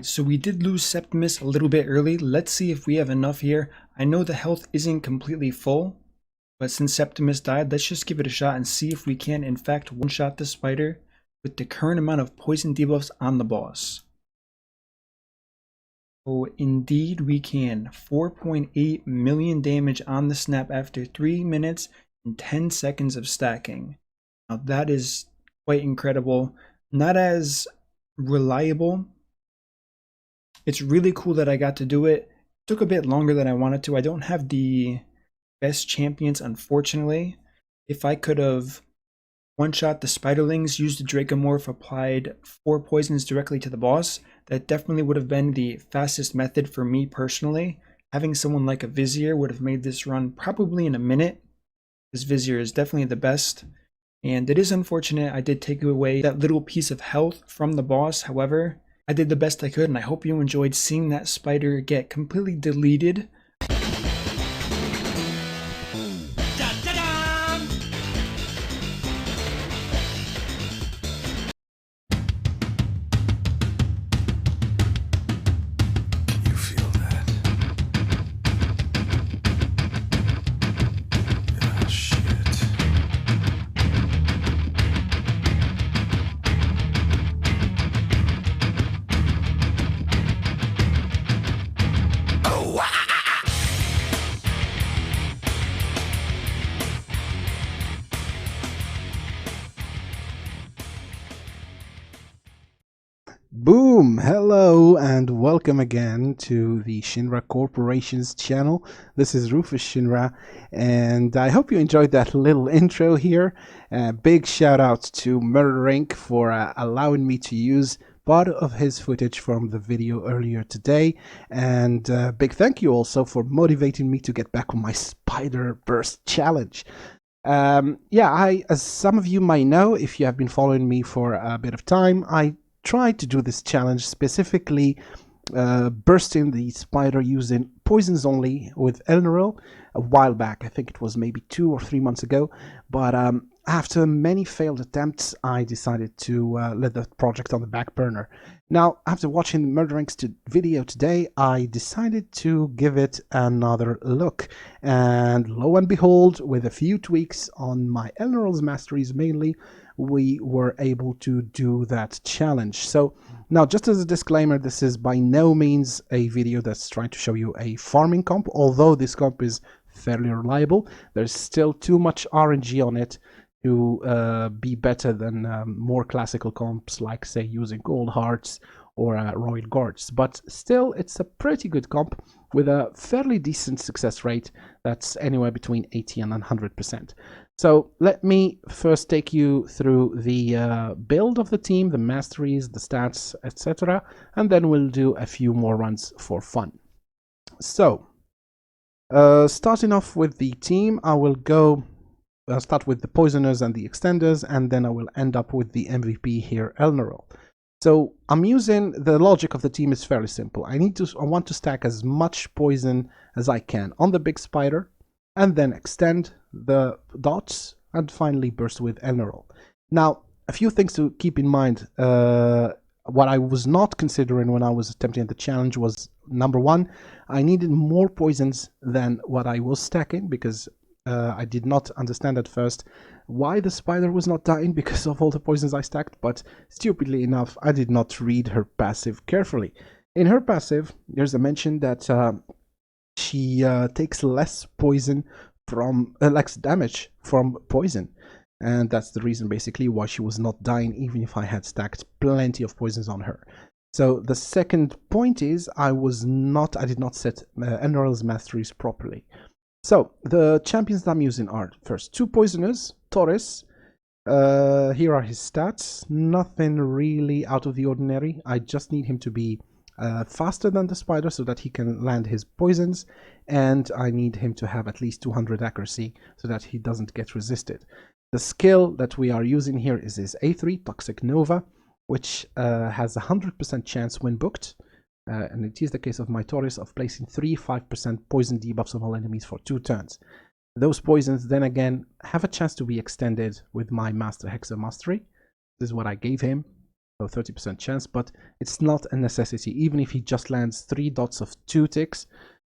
So we did lose Septimus a little bit early. Let's see if we have enough here. I know the health isn't completely full, but since Septimus died, let's just give it a shot and see if we can in fact one-shot the spider with the current amount of poison debuffs on the boss. Oh, indeed we can. 4.8 million damage on the snap after 3 minutes and 10 seconds of stacking. Now that is quite incredible. Not as reliable. It's really cool that I got to do it. It took a bit longer than I wanted to. I don't have the best champions, unfortunately. If I could have one-shot the spiderlings, used the Dracomorph, applied 4 poisons directly to the boss, that definitely would have been the fastest method for me personally. Having someone like a Vizier would have made this run probably in a minute. This Vizier is definitely the best. And it is unfortunate I did take away that little piece of health from the boss. However, I did the best I could, and I hope you enjoyed seeing that spider get completely deleted. Boom! Hello and welcome again to the Shinra Corporation's channel. This is Rufus Shinra, and I hope you enjoyed that little intro here. Big shout out to Murder Inc. for allowing me to use part of his footage from the video earlier today, and big thank you also for motivating me to get back on my Spider Burst challenge. As some of you might know, if you have been following me for a bit of time, I tried to do this challenge specifically bursting the spider using poisons only with Elenaril a while back. I think it was maybe 2 or 3 months ago, but after many failed attempts, I decided to let the project on the back burner. Now, after watching Murder Inc.'s video today, I decided to give it another look, and lo and behold, with a few tweaks on my Elenaril's masteries mainly, we were able to do that challenge. So now, just as a disclaimer, this is by no means a video that's trying to show you a farming comp, although this comp is fairly reliable. There's still too much RNG on it to be better than more classical comps, like say using gold hearts or royal guards, but still it's a pretty good comp with a fairly decent success rate that's anywhere between 80 and 100%. So let me first take you through the build of the team, the masteries, the stats, etc., and then we'll do a few more runs for fun. So starting off with the team, I will start with the poisoners and the extenders, and then I will end up with the MVP here, Elenaril. So I'm using the logic of the team is fairly simple. I want to stack as much poison as I can on the big spider, and then extend the dots, and finally burst with Elenaril. Now, a few things to keep in mind. What I was not considering when I was attempting the challenge was, number one, I needed more poisons than what I was stacking, because I did not understand at first why the spider was not dying because of all the poisons I stacked, but stupidly enough, I did not read her passive carefully. In her passive, there's a mention that she takes less poison from less damage from poison, and that's the reason basically why she was not dying, even if I had stacked plenty of poisons on her. So the second point is I did not set Enaril's masteries properly. So the champions that I'm using are first 2 poisoners, Taurus. Here are his stats. Nothing really out of the ordinary. I just need him to be faster than the spider so that he can land his poisons, and I need him to have at least 200 accuracy so that he doesn't get resisted. The skill that we are using here is his A3 Toxic Nova, which has a 100% chance when booked, and it is the case of my Taurus, of placing 5% poison debuffs on all enemies for 2 turns. Those poisons then again have a chance to be extended with my Master Hexer Mastery. This is what I gave him. so 30% chance, but it's not a necessity. Even if he just lands 3 dots of 2 ticks,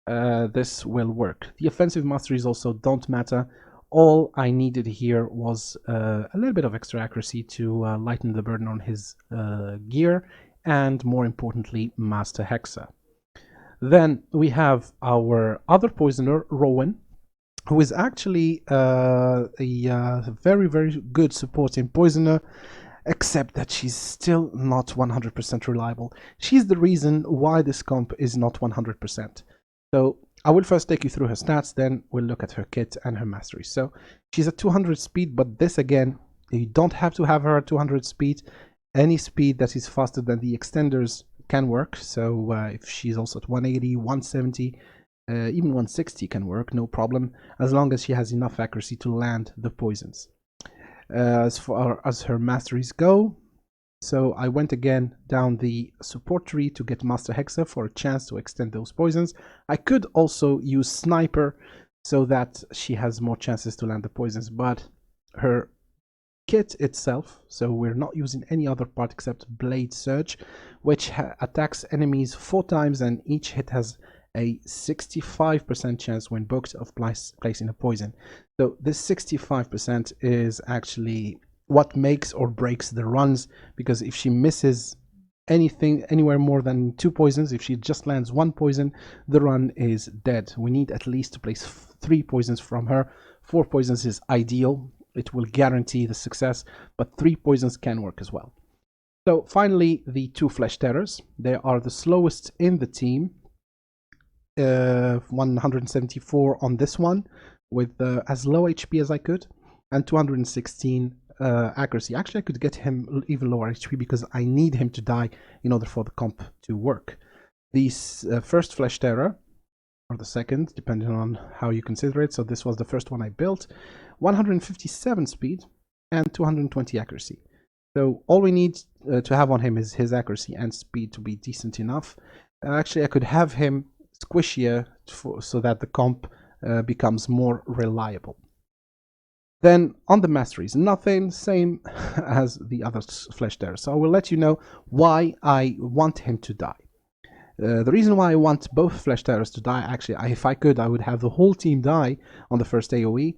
this will work. The offensive masteries also don't matter. All I needed here was a little bit of extra accuracy to lighten the burden on his gear, and more importantly, Master Hexa. Then we have our other poisoner, Rowan, who is actually a very, very good supporting poisoner, except that she's still not 100% reliable. She's the reason why this comp is not 100%. So I will first take you through her stats, then we'll look at her kit and her mastery. So she's at 200 speed, but this again, you don't have to have her at 200 speed. Any speed that is faster than the extenders can work. So if she's also at 180, 170, even 160 can work, no problem, as long as she has enough accuracy to land the poisons. As far as her masteries go, so I went again down the support tree to get Master Hexa for a chance to extend those poisons. I could also use Sniper so that she has more chances to land the poisons, but her kit itself, so we're not using any other part except Blade Surge, which attacks enemies 4 times, and each hit has a 65% chance when booked of placing a poison. So this 65% is actually what makes or breaks the runs, because if she misses anything anywhere more than 2 poisons, if she just lands 1 poison, the run is dead. We need at least to place 3 poisons from her. 4 poisons is ideal. It will guarantee the success, but 3 poisons can work as well. So finally, the 2 Flesh Terrors. They are the slowest in the team. 174 on this one, with as low HP as I could, and 216 accuracy. Actually, I could get him even lower HP because I need him to die in order for the comp to work. The first Flesh Terror, or the second, depending on how you consider it. So this was the first one I built. 157 speed and 220 accuracy. So all we need to have on him is his accuracy and speed to be decent enough. Actually, I could have him squishier so that the comp becomes more reliable. Then on the masteries, nothing, same as the other Flesh Terror. So I will let you know why I want him to die. The reason why I want both Flesh Terrors to die, actually, if I could, I would have the whole team die on the first AoE,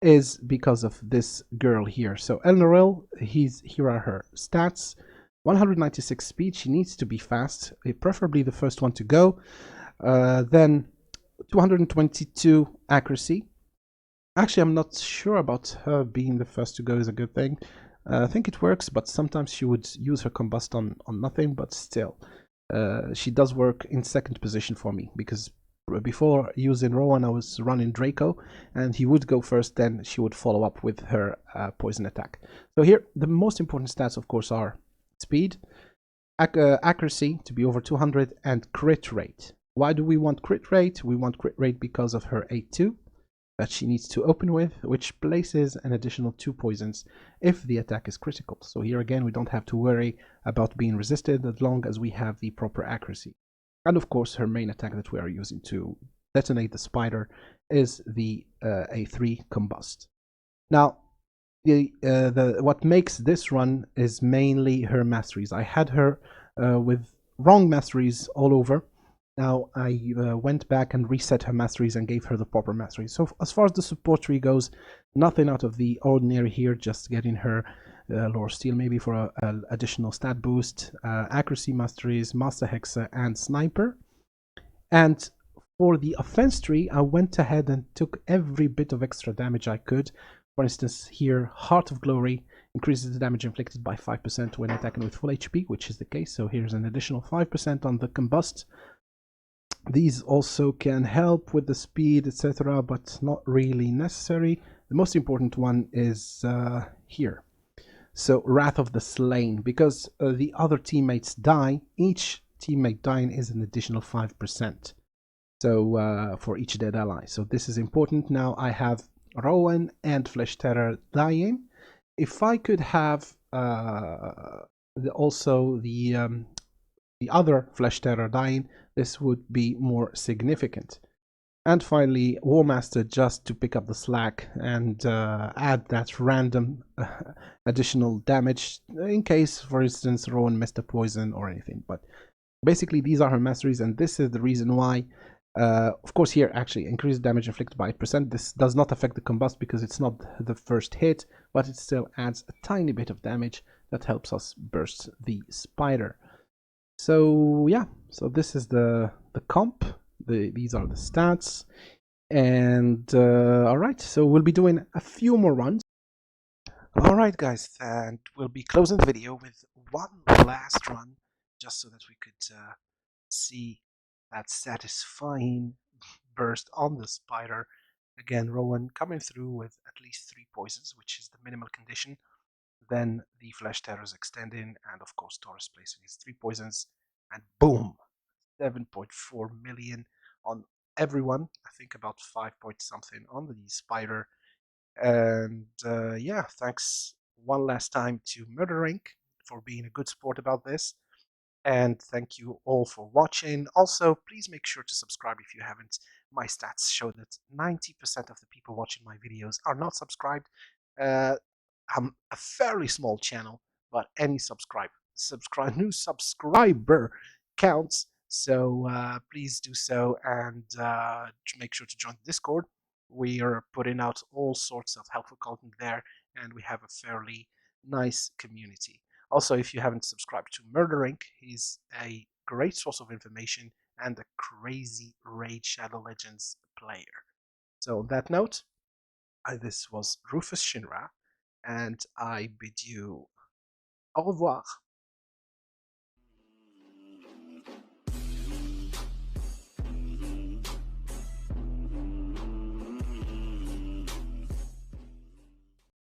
is because of this girl here. So Elenaril, here are her stats. 196 speed, she needs to be fast, preferably the first one to go. Then 222 accuracy. Actually, I'm not sure about her being the first to go is a good thing. I think it works, but sometimes she would use her combust on nothing, but still. She does work in second position for me, because before using Rowan, I was running Draco, and he would go first, then she would follow up with her poison attack. So here, the most important stats, of course, are speed, accuracy to be over 200, and crit rate. Why do we want crit rate? We want crit rate because of her 8-2 that she needs to open with, which places an additional 2 poisons if the attack is critical. So here again, we don't have to worry about being resisted as long as we have the proper accuracy. And of course, her main attack that we are using to detonate the spider is the A3 combust. Now, what makes this run is mainly her masteries. I had her with wrong masteries all over. Now I went back and reset her masteries and gave her the proper masteries. So as far as the support tree goes, nothing out of the ordinary here, just getting her Lore Steel maybe for an additional stat boost, accuracy masteries, Master Hexa, and Sniper. And for the offense tree, I went ahead and took every bit of extra damage I could. For instance, here, Heart of Glory increases the damage inflicted by 5% when attacking with full HP, which is the case. So here's an additional 5% on the combust. These also can help with the speed, etc., but not really necessary. The most important one is here. So Wrath of the Slain, because the other teammates die, each teammate dying is an additional 5%. So for each dead ally. So this is important. Now I have Rowan and Flesh Terror dying. If I could have also the other Flesh Terror dying, this would be more significant. And finally, War Master, just to pick up the slack and add that random additional damage in case, for instance, Rowan missed a poison or anything. But basically, these are her masteries, and this is the reason why. Of course, here actually increased damage inflicted by 8%. This does not affect the combust because it's not the first hit, but it still adds a tiny bit of damage that helps us burst the spider. So yeah, so this is the comp. These are the stats. And all right, so we'll be doing a few more runs. All right, guys, and we'll be closing the video with one last run, just so that we could see that satisfying burst on the spider. Again, Rowan coming through with at least 3 poisons, which is the minimal condition. Then the Flesh Terrors extending, and of course, Taurus placing his 3 poisons, and boom, 7.4 million on everyone. I think about 5 point something on the spider. And yeah, thanks one last time to Murder Inc. for being a good sport about this. And thank you all for watching. Also, please make sure to subscribe if you haven't. My stats show that 90% of the people watching my videos are not subscribed. Uh, I'm a fairly small channel, but any new subscriber counts. So please do so, and make sure to join the Discord. We are putting out all sorts of helpful content there, and we have a fairly nice community. Also, if you haven't subscribed to Murder Inc., he's a great source of information and a crazy Raid Shadow Legends player. So on that note, this was Rufus Shinra, and I bid you au revoir.